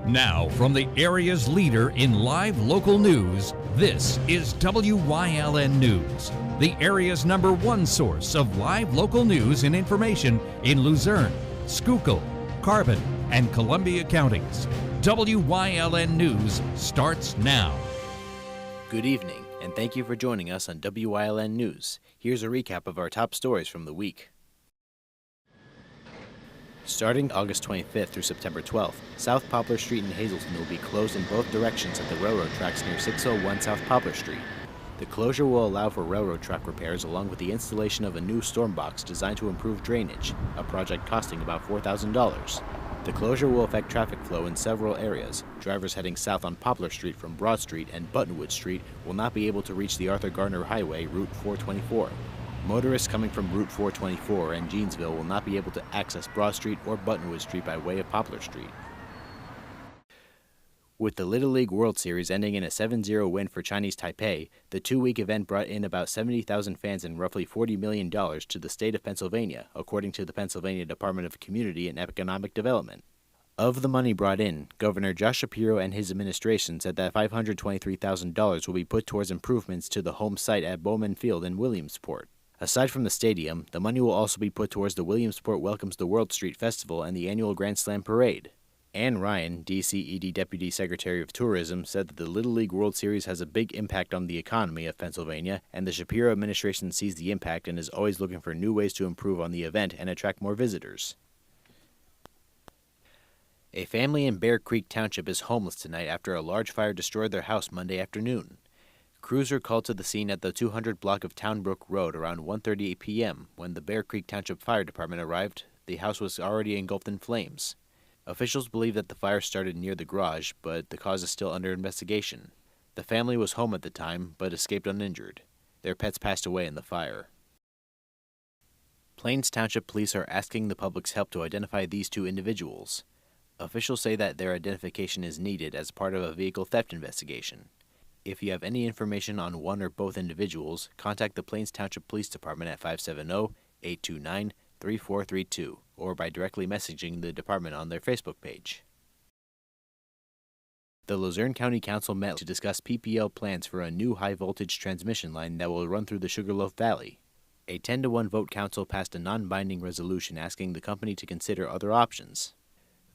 Now, from the area's leader in live local news, this is WYLN News, the area's #1 source of live local news and information in Luzerne, Schuylkill, Carbon, and Columbia counties. WYLN News starts now. Good evening, and thank you for joining us on WYLN News. Here's a recap of our top stories from the week. Starting August 25th through September 12th, South Poplar Street in Hazelton will be closed in both directions at the railroad tracks near 601 South Poplar Street. The closure will allow for railroad track repairs along with the installation of a new storm box designed to improve drainage, a project costing about $4,000. The closure will affect traffic flow in several areas. Drivers heading south on Poplar Street from Broad Street and Buttonwood Street will not be able to reach the Arthur Gardner Highway, Route 424. Motorists coming from Route 424 and Jeansville will not be able to access Broad Street or Buttonwood Street by way of Poplar Street. With the Little League World Series ending in a 7-0 win for Chinese Taipei, the two-week event brought in about 70,000 fans and roughly $40 million to the state of Pennsylvania, according to the Pennsylvania Department of Community and Economic Development. Of the money brought in, Governor Josh Shapiro and his administration said that $523,000 will be put towards improvements to the home site at Bowman Field in Williamsport. Aside from the stadium, the money will also be put towards the Williamsport Welcomes the World Street Festival and the annual Grand Slam Parade. Ann Ryan, DCED Deputy Secretary of Tourism, said that the Little League World Series has a big impact on the economy of Pennsylvania, and the Shapiro administration sees the impact and is always looking for new ways to improve on the event and attract more visitors. A family in Bear Creek Township is homeless tonight after a large fire destroyed their house Monday afternoon. Crews were called to the scene at the 200 block of Townbrook Road around 1:38 p.m. When the Bear Creek Township Fire Department arrived, the house was already engulfed in flames. Officials believe that the fire started near the garage, but the cause is still under investigation. The family was home at the time, but escaped uninjured. Their pets passed away in the fire. Plains Township Police are asking the public's help to identify these two individuals. Officials say that their identification is needed as part of a vehicle theft investigation. If you have any information on one or both individuals, contact the Plains Township Police Department at 570-829-3432 or by directly messaging the department on their Facebook page. The Luzerne County Council met to discuss PPL plans for a new high-voltage transmission line that will run through the Sugarloaf Valley. A 10-to-1 vote council passed a non-binding resolution asking the company to consider other options.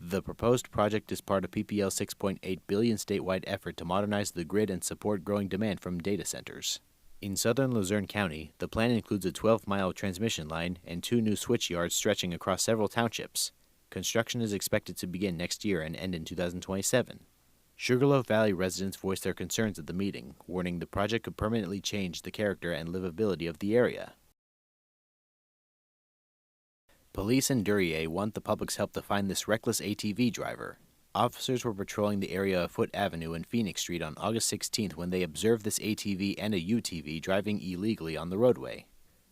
The proposed project is part of PPL's $6.8 billion statewide effort to modernize the grid and support growing demand from data centers. In southern Luzerne County, the plan includes a 12-mile transmission line and 2 new switch yards stretching across several townships. Construction is expected to begin next year and end in 2027. Sugarloaf Valley residents voiced their concerns at the meeting, warning the project could permanently change the character and livability of the area. Police in Duryea want the public's help to find this reckless ATV driver. Officers were patrolling the area of Foote Avenue and Phoenix Street on August 16th when they observed this ATV and a UTV driving illegally on the roadway.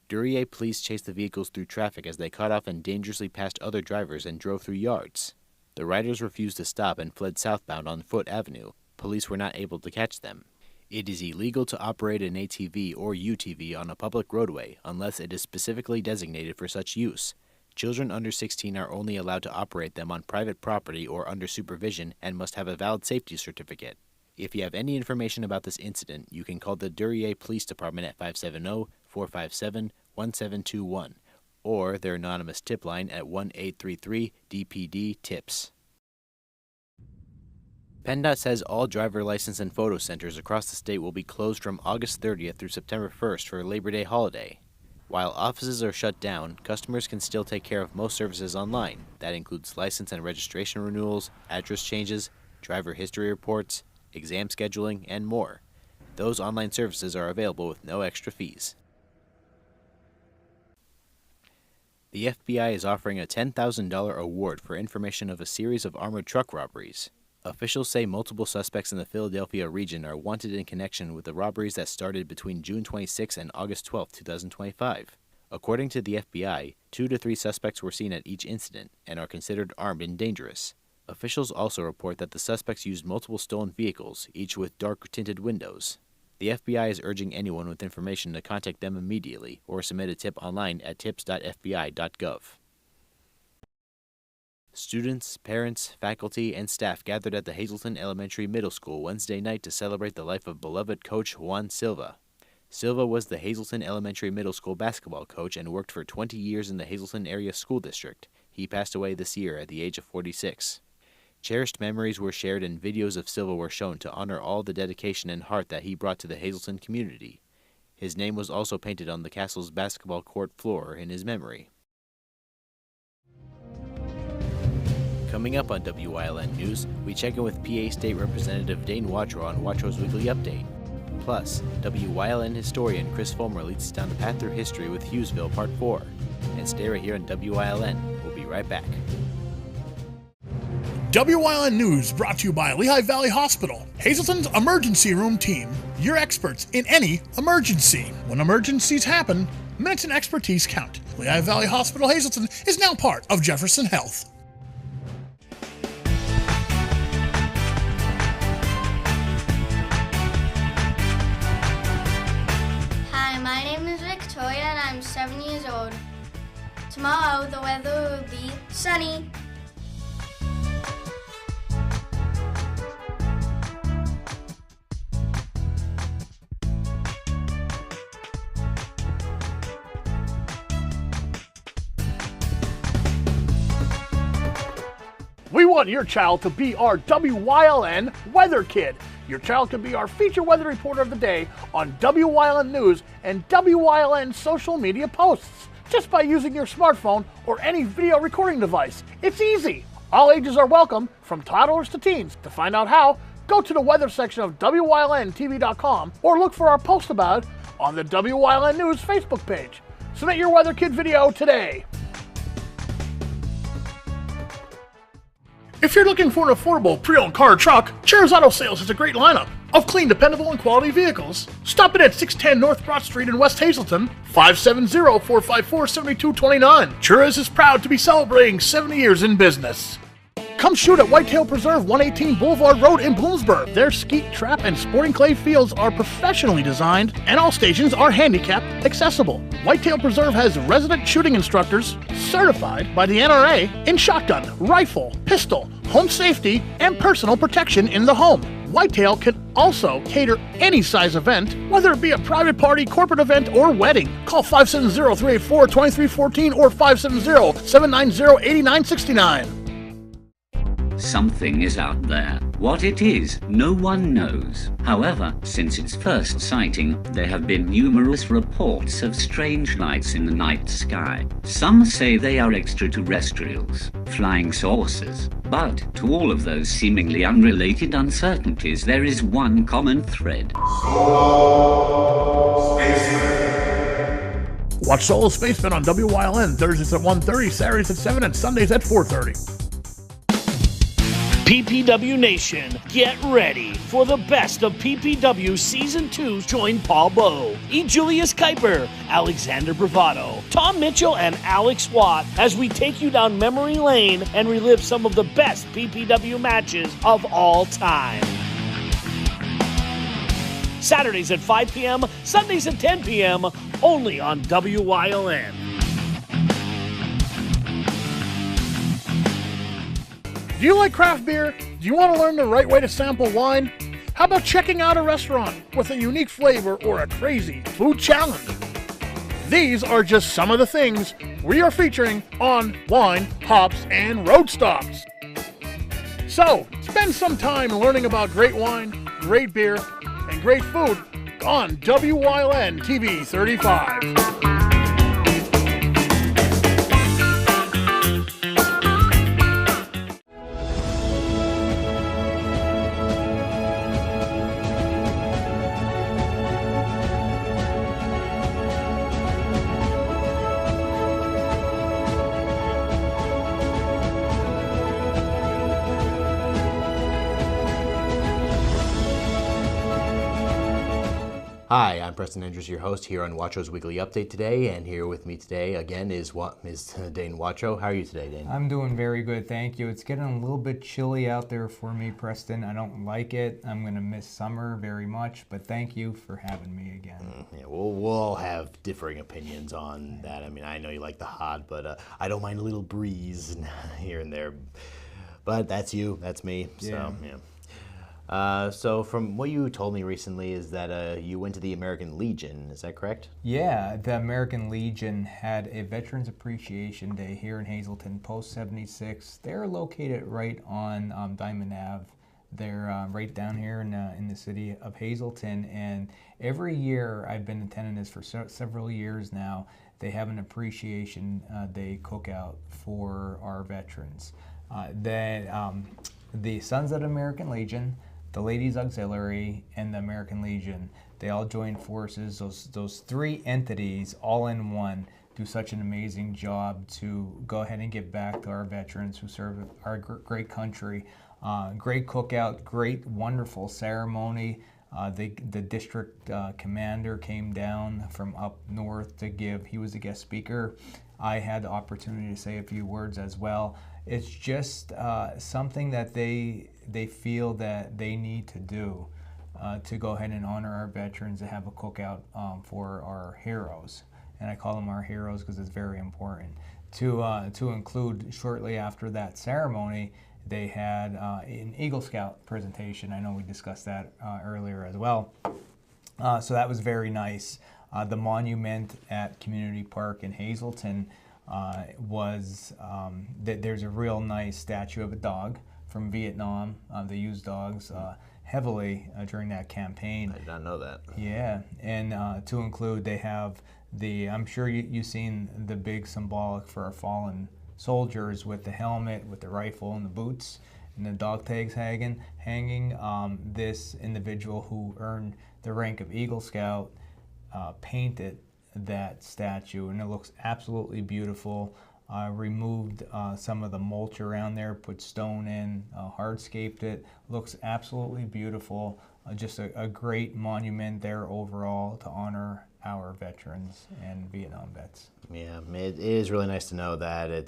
Duryea police chased the vehicles through traffic as they cut off and dangerously passed other drivers and drove through yards. The riders refused to stop and fled southbound on Foote Avenue. Police were not able to catch them. It is illegal to operate an ATV or UTV on a public roadway unless it is specifically designated for such use. Children under 16 are only allowed to operate them on private property or under supervision and must have a valid safety certificate. If you have any information about this incident, you can call the Duryea Police Department at 570-457-1721 or their anonymous tip line at 1-833-DPD-TIPS. PennDOT says all driver license and photo centers across the state will be closed from August 30th through September 1st for Labor Day holiday. While offices are shut down, customers can still take care of most services online. That includes license and registration renewals, address changes, driver history reports, exam scheduling, and more. Those online services are available with no extra fees. The FBI is offering a $10,000 award for information of a series of armored truck robberies. Officials say multiple suspects in the Philadelphia region are wanted in connection with the robberies that started between June 26 and August 12, 2025. According to the FBI, 2 to 3 suspects were seen at each incident and are considered armed and dangerous. Officials also report that the suspects used multiple stolen vehicles, each with dark-tinted windows. The FBI is urging anyone with information to contact them immediately or submit a tip online at tips.fbi.gov. Students, parents, faculty, and staff gathered at the Hazleton Elementary Middle School Wednesday night to celebrate the life of beloved coach Juan Silva. Silva was the Hazleton Elementary Middle School basketball coach and worked for 20 years in the Hazleton Area School District. He passed away this year at the age of 46. Cherished memories were shared and videos of Silva were shown to honor all the dedication and heart that he brought to the Hazleton community. His name was also painted on the castle's basketball court floor in his memory. Coming up on WYLN News, we check in with PA State Representative Dane Watrow on Watrow's Weekly Update. Plus, WYLN historian Chris Fulmer leads us down the path through history with Hughesville Part 4. And stay right here on WYLN. We'll be right back. WYLN News brought to you by Lehigh Valley Hospital, Hazleton's emergency room team. Your experts in any emergency. When emergencies happen, minutes and expertise count. Lehigh Valley Hospital Hazleton is now part of Jefferson Health. Hi, my name is Victoria and I'm 7 years old. Tomorrow the weather will be sunny. We want your child to be our WYLN Weather Kid. Your child can be our feature weather reporter of the day on WYLN News and WYLN social media posts just by using your smartphone or any video recording device. It's easy. All ages are welcome, from toddlers to teens. To find out how, go to the weather section of WYLNTV.com or look for our post about it on the WYLN News Facebook page. Submit your Weather Kid video today. If you're looking for an affordable pre-owned car or truck, Cheers Auto Sales has a great lineup of clean, dependable, and quality vehicles. Stop in at 610 North Broad Street in West Hazleton, 570-454-7229. Cheers is proud to be celebrating 70 years in business. Come shoot at Whitetail Preserve 118 Boulevard Road in Bloomsburg. Their skeet, trap, and sporting clay fields are professionally designed, and all stations are handicap accessible. Whitetail Preserve has resident shooting instructors certified by the NRA in shotgun, rifle, pistol, home safety, and personal protection in the home. Whitetail can also cater any size event, whether it be a private party, corporate event, or wedding. Call 570-384-2314 or 570-790-8969. Something is out there. What it is, no one knows. However, since its first sighting, there have been numerous reports of strange lights in the night sky. Some say they are extraterrestrials, flying saucers. But to all of those seemingly unrelated uncertainties, there is one common thread. Solo Spaceman. Watch Solo Spaceman on WYLN Thursdays at 1:30, Saturdays at 7, and Sundays at 4:30. PPW Nation, get ready for the best of PPW Season 2. Join Paul Bowe, E. Julius Kuiper, Alexander Bravado, Tom Mitchell, and Alex Watt as we take you down memory lane and relive some of the best PPW matches of all time. Saturdays at 5 p.m., Sundays at 10 p.m., only on WYLN. Do you like craft beer? Do you want to learn the right way to sample wine? How about checking out a restaurant with a unique flavor or a crazy food challenge? These are just some of the things we are featuring on Wine, Hops, and Road Stops. So, spend some time learning about great wine, great beer, and great food on WYLN TV 35. Hi, I'm Preston Andrews, your host here on Wacho's Weekly Update today, and here with me today again is Dane Wacho. How are you today, Dane? I'm doing very good, thank you. It's getting a little bit chilly out there for me, Preston. I don't like it. I'm going to miss summer very much, but thank you for having me again. Yeah, we'll all have differing opinions on that. I mean, I know you like the hot, but I don't mind a little breeze here and there. But that's you, that's me, so yeah. So from what you told me recently is that you went to the American Legion, is that correct? Yeah, the American Legion had a Veterans Appreciation Day here in Hazleton, Post 76. They're located right on Diamond Ave. They're right down here in the city of Hazleton, and every year, I've been attending this for several years now, they have an Appreciation Day cookout for our veterans. The Sons of the American Legion, the Ladies Auxiliary, and the American Legion, they all join forces. Those three entities all in one do such an amazing job to go ahead and give back to our veterans who serve our great country. Great cookout, great, wonderful ceremony. The district commander came down from up north to give, he was a guest speaker. I had the opportunity to say a few words as well. It's just something that they feel that they need to do to go ahead and honor our veterans, to have a cookout for our heroes. And I call them our heroes because it's very important. To include, shortly after that ceremony, they had an Eagle Scout presentation. I know we discussed that earlier as well. So that was very nice. The monument at Community Park in Hazleton there's a real nice statue of a dog from Vietnam. They used dogs heavily during that campaign. I did not know that. Yeah, and to include, they have I'm sure you've seen the big symbolic for our fallen soldiers with the helmet, with the rifle and the boots, and the dog tags hanging. This individual who earned the rank of Eagle Scout painted that statue, and it looks absolutely beautiful. Removed some of the mulch around there, put stone in, hardscaped it. Looks absolutely beautiful. Just a great monument there overall to honor our veterans and Vietnam vets. Yeah, it is really nice to know that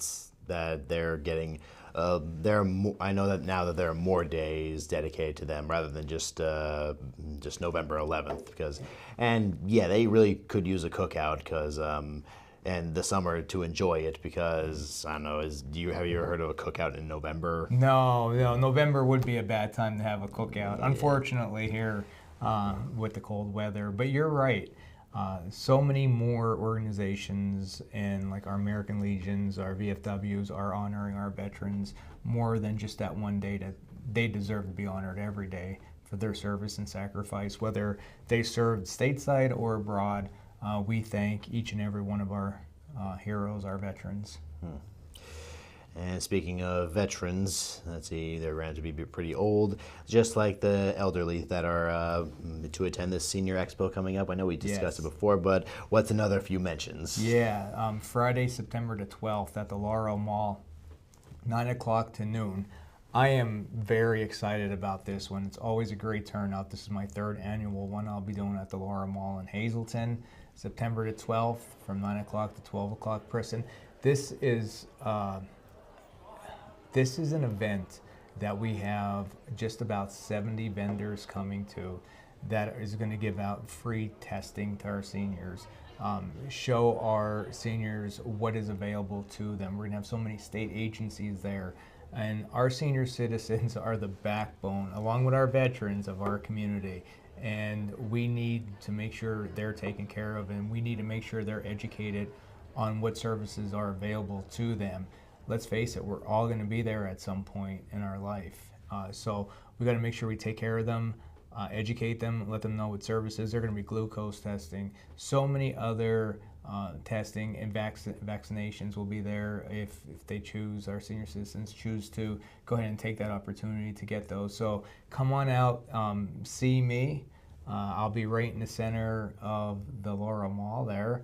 they're getting. I know that now that there are more days dedicated to them rather than just November 11th, they really could use a cookout and the summer to enjoy it, because I don't know, have you ever heard of a cookout in November? No, November would be a bad time to have a cookout, unfortunately, here with the cold weather. But you're right. So many more organizations, and like our American Legions, our VFWs, are honoring our veterans more than just that one day. That they deserve to be honored every day for their service and sacrifice, whether they served stateside or abroad. We thank each and every one of our heroes, our veterans. And speaking of veterans, let's see, they're around to be pretty old, just like the elderly that are to attend this senior expo coming up. I know we discussed it before, but what's another few mentions? Yeah, Friday, September the 12th at the Laurel Mall, 9 o'clock to noon. I am very excited about this one. It's always a great turnout. This is my third annual one I'll be doing at the Laurel Mall in Hazleton, September the 12th from 9 o'clock to 12 o'clock. Preston, this is an event that we have just about 70 vendors coming to that is going to give out free testing to our seniors, show our seniors what is available to them. We're going to have so many state agencies there, and our senior citizens are the backbone, along with our veterans, of our community. And we need to make sure they're taken care of, and we need to make sure they're educated on what services are available to them. Let's face it, we're all going to be there at some point in our life. So we got to make sure we take care of them, educate them, let them know what services. They're going to be glucose testing. So many other testing and vaccinations will be there if they choose, our senior citizens choose to go ahead and take that opportunity to get those. So come on out, see me. I'll be right in the center of the Laurel Mall there.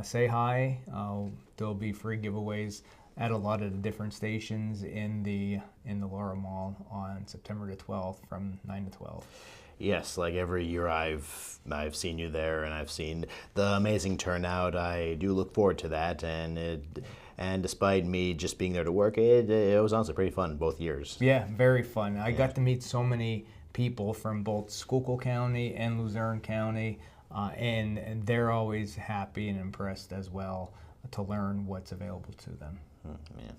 Say hi. There'll be free giveaways at a lot of the different stations in the Laurel Mall on September the 12th from 9 to 12. Yes, like every year I've seen you there, and I've seen the amazing turnout. I do look forward to that, and despite me just being there to work, it was honestly pretty fun both years. Yeah, very fun. I got to meet so many people from both Schuylkill County and Luzerne County, and they're always happy and impressed as well to learn what's available to them. Yeah.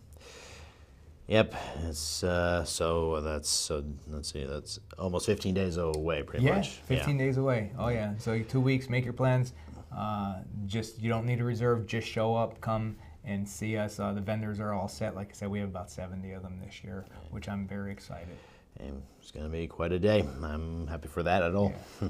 Yep. It's so let's see, that's almost 15 days away, pretty much. 15 days away. Oh yeah. So 2 weeks. Make your plans. You don't need to reserve. Just show up. Come and see us. The vendors are all set. Like I said, we have about 70 of them this year, which I'm very excited. And it's going to be quite a day. I'm happy for that at all. Yeah.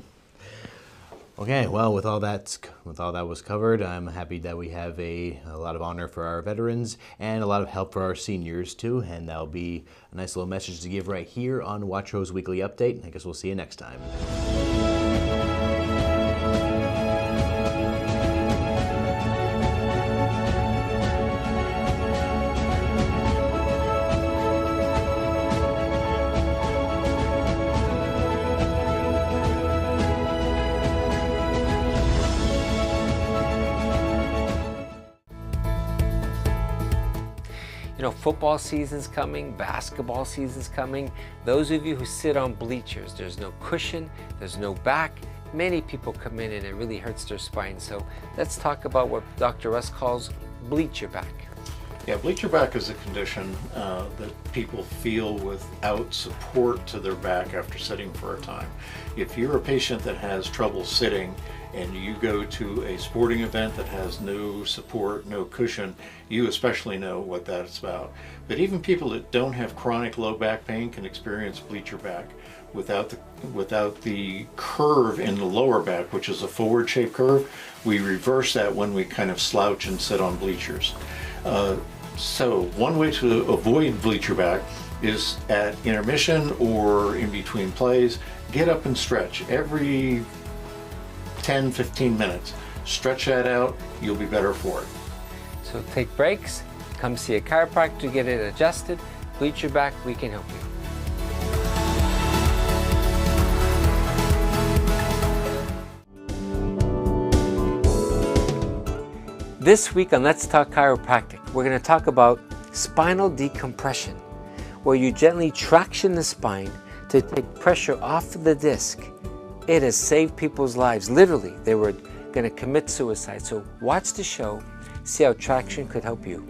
Okay, well, with all that was covered, I'm happy that we have a lot of honor for our veterans and a lot of help for our seniors too, and that'll be a nice little message to give right here on Watro's Weekly Update. I guess we'll see you next time. Football season's coming, basketball season's coming. Those of you who sit on bleachers, there's no cushion, there's no back. Many people come in and it really hurts their spine. So let's talk about what Dr. Russ calls bleacher back. Yeah, bleacher back is a condition that people feel without support to their back after sitting for a time. If you're a patient that has trouble sitting and you go to a sporting event that has no support, no cushion, you especially know what that's about. But even people that don't have chronic low back pain can experience bleacher back without the curve in the lower back, which is a forward shaped curve. We reverse that when we kind of slouch and sit on bleachers. So one way to avoid bleacher back is at intermission or in between plays, get up and stretch every 10-15 minutes. Stretch that out, you'll be better for it. So take breaks, come see a chiropractor to get it adjusted. Bleacher back, we can help you. This week on Let's Talk Chiropractic, we're going to talk about spinal decompression, where you gently traction the spine to take pressure off of the disc. It has saved people's lives. Literally, they were going to commit suicide. So watch the show, see how traction could help you.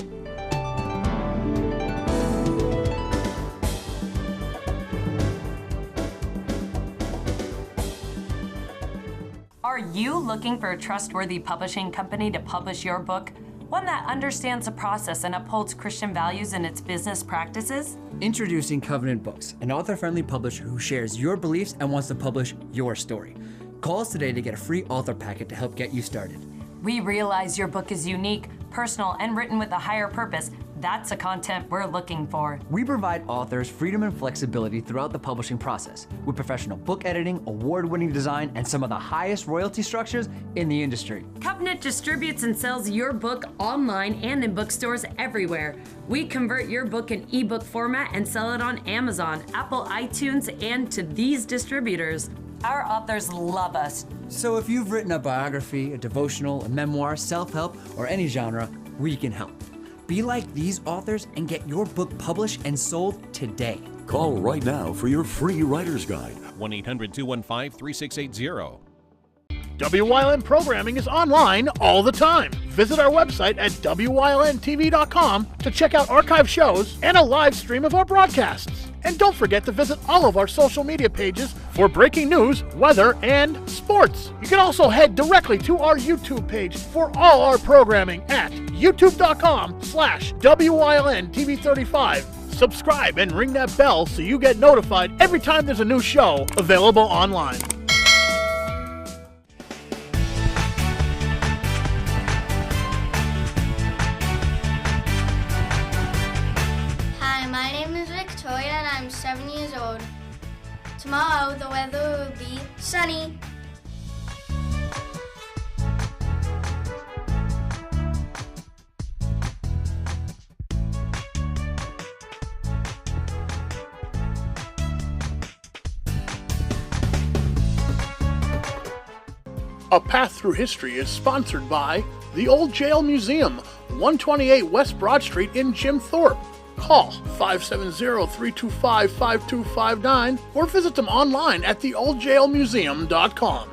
Are you looking for a trustworthy publishing company to publish your book? One that understands the process and upholds Christian values in its business practices? Introducing Covenant Books, an author-friendly publisher who shares your beliefs and wants to publish your story. Call us today to get a free author packet to help get you started. We realize your book is unique, personal, and written with a higher purpose. That's the content we're looking for. We provide authors freedom and flexibility throughout the publishing process with professional book editing, award-winning design, and some of the highest royalty structures in the industry. Covenant distributes and sells your book online and in bookstores everywhere. We convert your book in ebook format and sell it on Amazon, Apple iTunes, and to these distributors. Our authors love us. So if you've written a biography, a devotional, a memoir, self-help, or any genre, we can help. Be like these authors and get your book published and sold today. Call right now for your free writer's guide. 1-800-215-3680. Wyln programming is online all the time. Visit our website at wylntv.com to check out archive shows and a live stream of our broadcasts. And don't forget to visit all of our social media pages for breaking news, weather, and sports. You can also head directly to our YouTube page for all our programming at youtube.com/WYLNTV35. Subscribe and ring that bell so you get notified every time there's a new show available online. Hi, my name is Victoria and I'm 7 years old. Tomorrow the weather will be sunny. A Path Through History is sponsored by the Old Jail Museum, 128 West Broad Street in Jim Thorpe. Call 570-325-5259 or visit them online at theoldjailmuseum.com.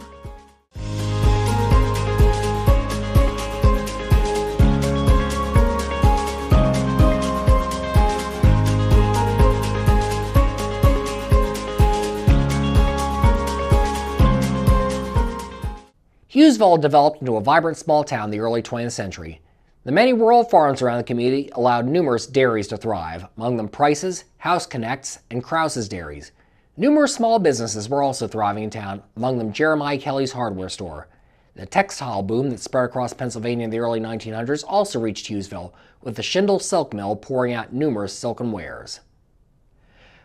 Hughesville developed into a vibrant small town in the early 20th century. The many rural farms around the community allowed numerous dairies to thrive, among them Price's, House Connects, and Krause's Dairies. Numerous small businesses were also thriving in town, among them Jeremiah Kelly's hardware store. The textile boom that spread across Pennsylvania in the early 1900s also reached Hughesville, with the Schindel Silk Mill pouring out numerous silken wares.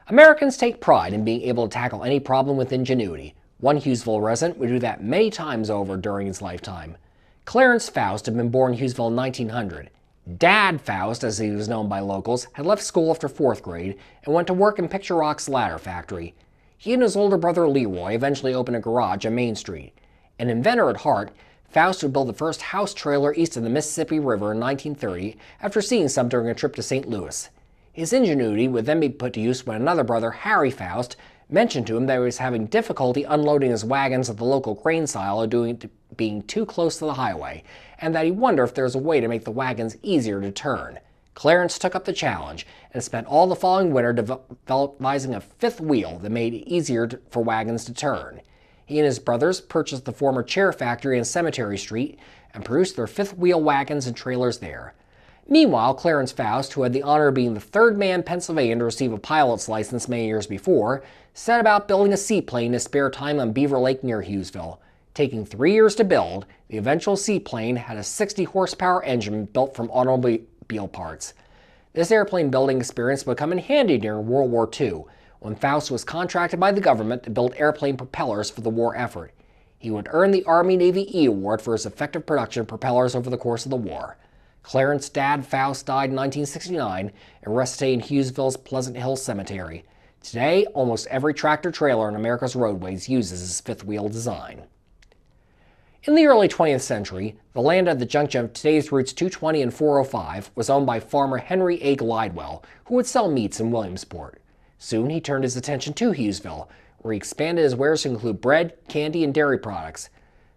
Americans take pride in being able to tackle any problem with ingenuity. One Hughesville resident would do that many times over during his lifetime. Clarence Faust had been born in Hughesville in 1900. Dad Faust, as he was known by locals, had left school after 4th grade and went to work in Picture Rock's ladder factory. He and his older brother Leroy eventually opened a garage on Main Street. An inventor at heart, Faust would build the first house trailer east of the Mississippi River in 1930 after seeing some during a trip to St. Louis. His ingenuity would then be put to use when another brother, Harry Faust, mentioned to him that he was having difficulty unloading his wagons at the local grain silo due to being too close to the highway, and that he wondered if there was a way to make the wagons easier to turn. Clarence took up the challenge and spent all the following winter devising a 5th wheel that made it easier for wagons to turn. He and his brothers purchased the former chair factory on Cemetery Street and produced their 5th wheel wagons and trailers there. Meanwhile, Clarence Faust, who had the honor of being the 3rd man in Pennsylvania to receive a pilot's license many years before, set about building a seaplane in his spare time on Beaver Lake near Hughesville. Taking 3 years to build, the eventual seaplane had a 60-horsepower engine built from automobile parts. This airplane building experience would come in handy during World War II, when Faust was contracted by the government to build airplane propellers for the war effort. He would earn the Army-Navy E Award for his effective production of propellers over the course of the war. Clarence's dad, Faust, died in 1969 and rested in Hughesville's Pleasant Hill Cemetery. Today, almost every tractor-trailer on America's roadways uses his 5th wheel design. In the early 20th century, the land at the junction of today's routes 220 and 405 was owned by farmer Henry A. Glidewell, who would sell meats in Williamsport. Soon he turned his attention to Hughesville, where he expanded his wares to include bread, candy, and dairy products.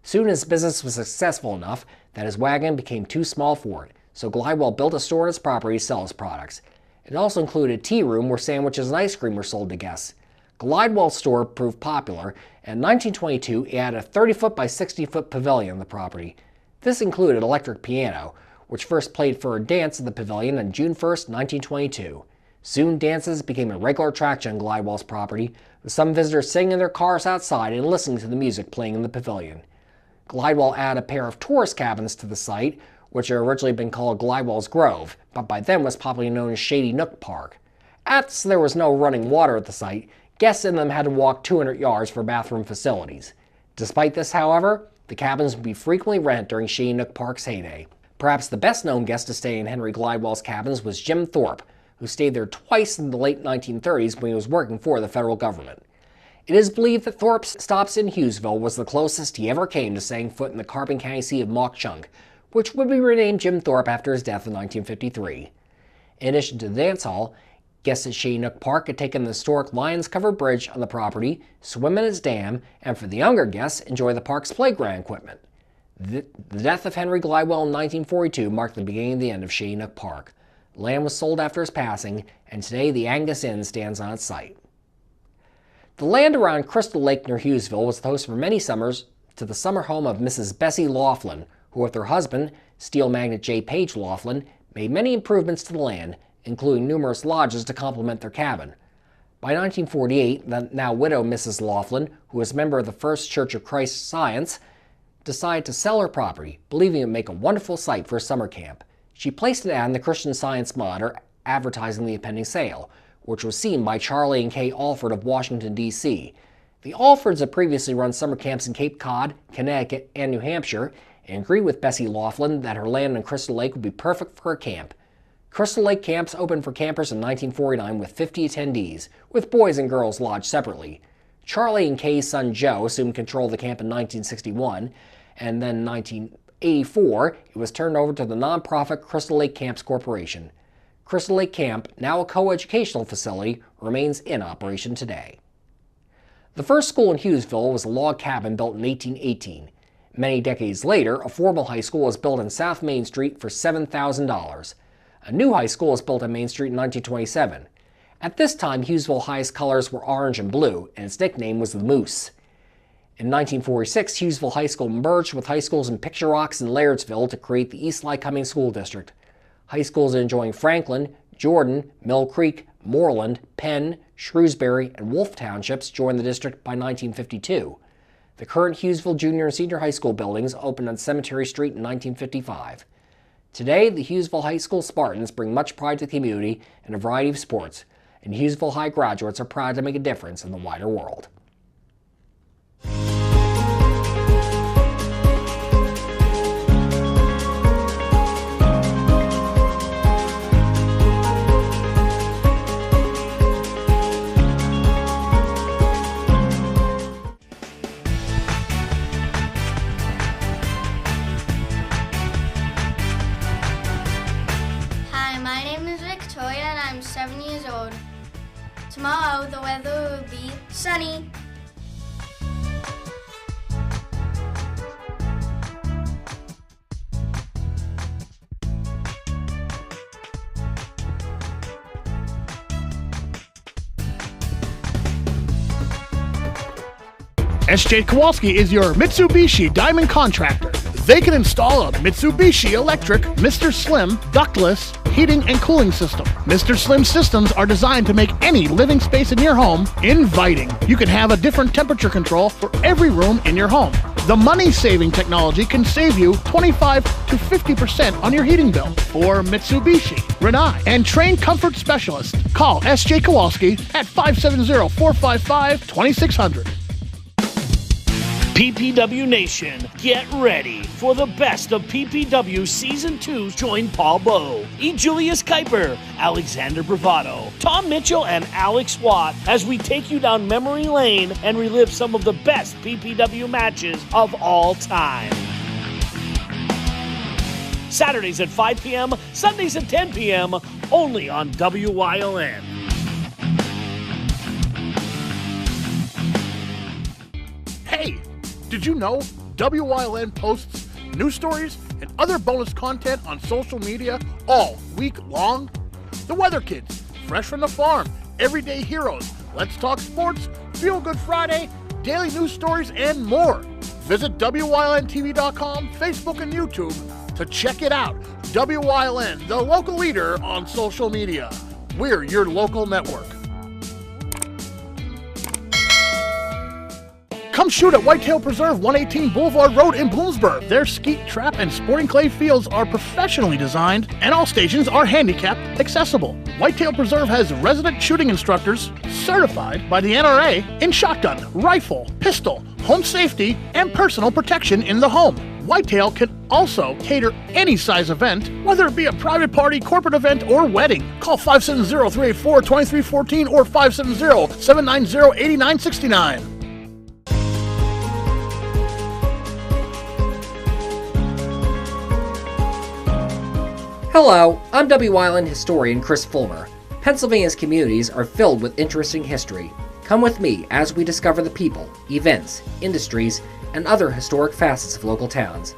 Soon his business was successful enough that his wagon became too small for it, so Glidewell built a store on his property to sell his products. It also included a tea room where sandwiches and ice cream were sold to guests. Glidewell's store proved popular, and in 1922 he had a 30-foot by 60-foot pavilion on the property. This included an electric piano, which first played for a dance at the pavilion on June 1, 1922. Soon dances became a regular attraction on Glidewell's property, with some visitors sitting in their cars outside and listening to the music playing in the pavilion. Glidewell added a pair of tourist cabins to the site, which had originally been called Glidewell's Grove, but by then was popularly known as Shady Nook Park. As there was no running water at the site, guests in them had to walk 200 yards for bathroom facilities. Despite this, however, the cabins would be frequently rented during Shady Nook Park's heyday. Perhaps the best-known guest to stay in Henry Glidewell's cabins was Jim Thorpe, who stayed there twice in the late 1930s when he was working for the federal government. It is believed that Thorpe's stops in Hughesville was the closest he ever came to setting foot in the Carbon County seat of Mauch Chunk, which would be renamed Jim Thorpe after his death in 1953. In addition to the dance hall, guests at Shady Nook Park could take in the historic Lions-covered bridge on the property, swim in its dam, and for the younger guests, enjoy the park's playground equipment. The death of Henry Glidewell in 1942 marked the beginning of the end of Shady Nook Park. Land was sold after his passing, and today the Angus Inn stands on its site. The land around Crystal Lake near Hughesville was the host for many summers to the summer home of Mrs. Bessie Laughlin, who with her husband, steel magnate J. Page Laughlin, made many improvements to the land, including numerous lodges to complement their cabin. By 1948, the now widow Mrs. Laughlin, who was a member of the First Church of Christ Science, decided to sell her property, believing it would make a wonderful site for a summer camp. She placed an ad in the Christian Science Monitor advertising the impending sale, which was seen by Charlie and Kay Alford of Washington, D.C. The Alfords had previously run summer camps in Cape Cod, Connecticut, and New Hampshire, and agreed with Bessie Laughlin that her land in Crystal Lake would be perfect for a camp. Crystal Lake camps opened for campers in 1949 with 50 attendees, with boys and girls lodged separately. Charlie and Kay's son Joe assumed control of the camp in 1961, and then in 1984 it was turned over to the nonprofit Crystal Lake Camps Corporation. Crystal Lake Camp, now a coeducational facility, remains in operation today. The first school in Hughesville was a log cabin built in 1818. Many decades later, a formal high school was built on South Main Street for $7,000. A new high school was built on Main Street in 1927. At this time, Hughesville High's colors were orange and blue, and its nickname was the Moose. In 1946, Hughesville High School merged with high schools in Picture Rocks and Lairdsville to create the East Lycoming School District. High schools enjoying Franklin, Jordan, Mill Creek, Moreland, Penn, Shrewsbury, and Wolfe Townships joined the district by 1952. The current Hughesville Junior and Senior High School buildings opened on Cemetery Street in 1955. Today, the Hughesville High School Spartans bring much pride to the community in a variety of sports, and Hughesville High graduates are proud to make a difference in the wider world. Hi, my name is Victoria and I'm 7 years old. Tomorrow the weather will be sunny. SJ Kowalski is your Mitsubishi Diamond Contractor. They can install a Mitsubishi electric Mr. Slim ductless heating and cooling system. Mr. Slim systems are designed to make any living space in your home inviting. You can have a different temperature control for every room in your home. The money-saving technology can save you 25 to 50% on your heating bill. For Mitsubishi, Renai, and trained comfort specialists, call SJ Kowalski at 570-455-2600. PPW Nation, get ready for the best of PPW Season 2. Join Paul Bowe, E. Julius Kuiper, Alexander Bravado, Tom Mitchell, and Alex Watt as we take you down memory lane and relive some of the best PPW matches of all time. Saturdays at 5 p.m., Sundays at 10 p.m., only on WYLN. Hey, did you know WYLN posts news stories and other bonus content on social media all week long? The Weather Kids, Fresh from the Farm, Everyday Heroes, Let's Talk Sports, Feel Good Friday, daily news stories, and more. Visit WYLNTV.com, Facebook, and YouTube to check it out. WYLN, the local leader on social media. We're your local network. Come shoot at Whitetail Preserve 118 Boulevard Road in Bloomsburg. Their skeet, trap, and sporting clay fields are professionally designed, and all stations are handicapped accessible. Whitetail Preserve has resident shooting instructors certified by the NRA in shotgun, rifle, pistol, home safety, and personal protection in the home. Whitetail can also cater any size event, whether it be a private party, corporate event, or wedding. Call 570-384-2314 or 570-790-8969. Hello, I'm WYLN historian Chris Fulmer. Pennsylvania's communities are filled with interesting history. Come with me as we discover the people, events, industries, and other historic facets of local towns.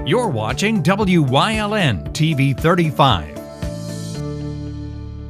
You're watching WYLN TV 35.